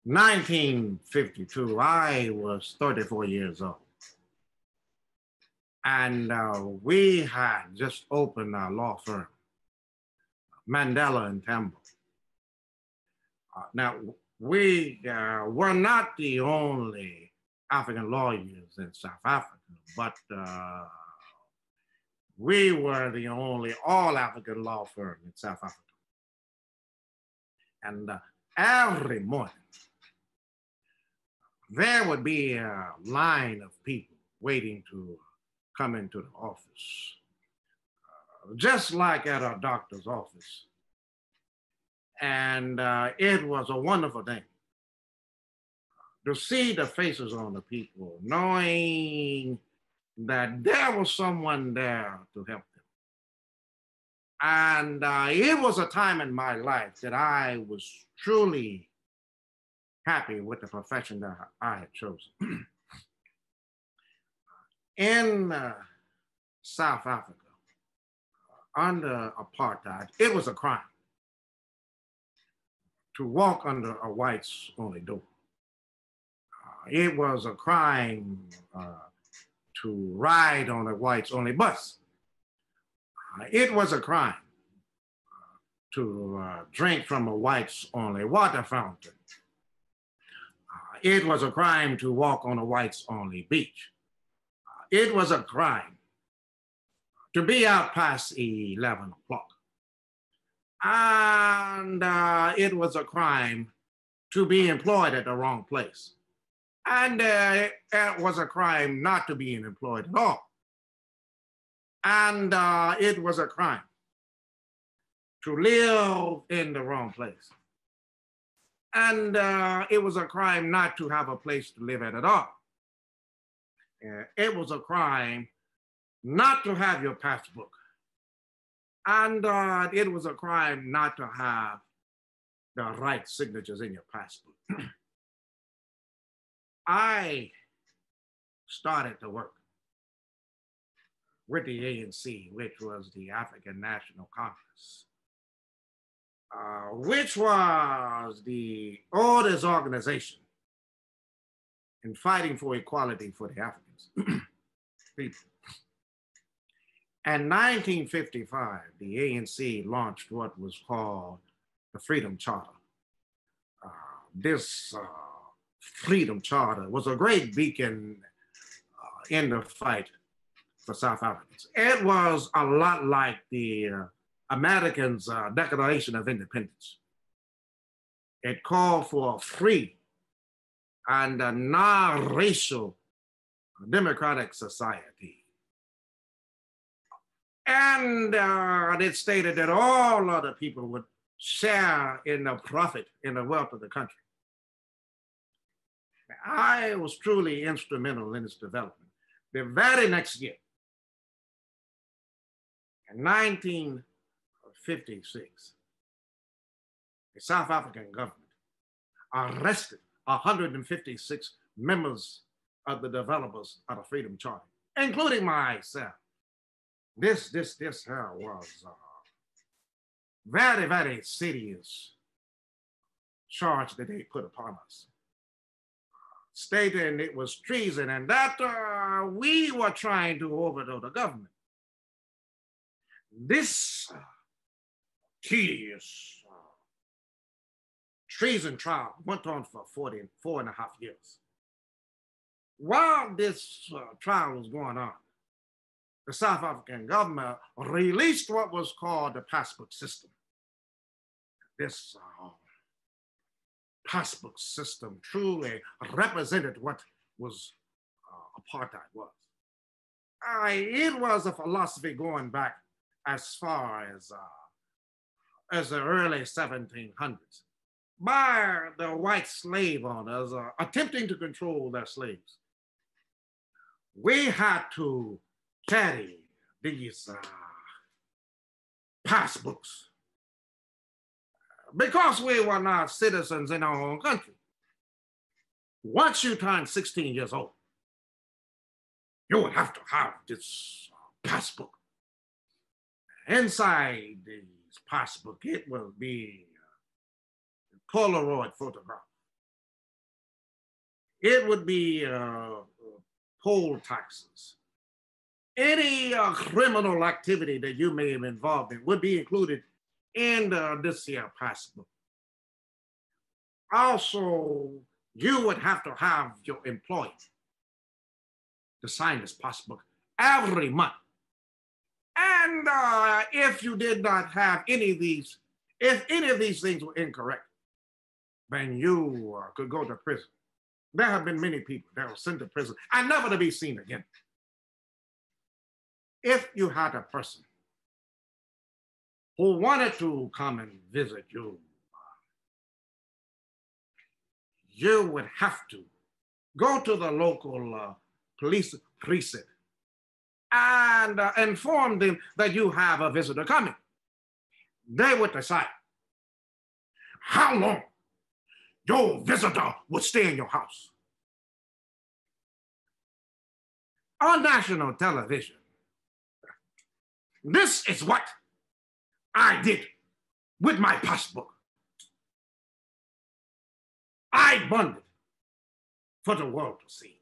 1952, I was 34 years old. And we had just opened our law firm, Mandela and Temple. Now, we were not the only African lawyers in South Africa, but we were the only all-African law firm in South Africa. And every morning, there would be a line of people waiting to come into the office, just like at our doctor's office. And it was a wonderful thing to see the faces on the people, knowing that there was someone there to help them. And it was a time in my life that I was truly happy with the profession that I had chosen. In South Africa, under apartheid, it was a crime to walk under a white's only door. It was a crime to ride on a white's only bus. It was a crime to drink from a white's only water fountain. It was a crime to walk on a white's only beach. It was a crime to be out past 11 o'clock. And it was a crime to be employed at the wrong place. And it was a crime not to be employed at all. And it was a crime to live in the wrong place. And it was a crime not to have a place to live at all. It was a crime not to have your passbook. And it was a crime not to have the right signatures in your passbook. I started to work with the ANC, which was the African National Congress, which was the oldest organization in fighting for equality for the Africans. People. In 1955, the ANC launched what was called the Freedom Charter. This Freedom Charter was a great beacon in the fight for South Africans. It was a lot like the Americans' Declaration of Independence. It called for a free and a non-racial democratic society. And it stated that all other people would share in the profit, in the wealth of the country. I was truly instrumental in its development. The very next year, in 1956, the South African government arrested 156 members of the developers of the Freedom Charter, including myself. This was very, very serious charge that they put upon us, stating it was treason and that we were trying to overthrow the government. This tedious treason trial went on for 44.5 years. While this trial was going on, the South African government released what was called the passbook system. This passbook system truly represented what was apartheid was. It was a philosophy going back as far as the early 1700s by the white slave owners attempting to control their slaves. We had to carry these passbooks because we were not citizens in our own country. Once you turn 16 years old, you would have to have this passbook. Inside this passbook, it will be a Polaroid photograph It would be poll taxes. Any criminal activity that you may have involved in would be included in this here passbook. Also, you would have to have your employee to sign this passbook every month. And if you did not have any of these, if any of these things were incorrect, then you could go to prison. There have been many people that were sent to prison and never to be seen again. If you had a person who wanted to come and visit you, you would have to go to the local police precinct and inform them that you have a visitor coming. They would decide how long your visitor would stay in your house. On national television, this is what I did with my passbook. I burned it for the world to see.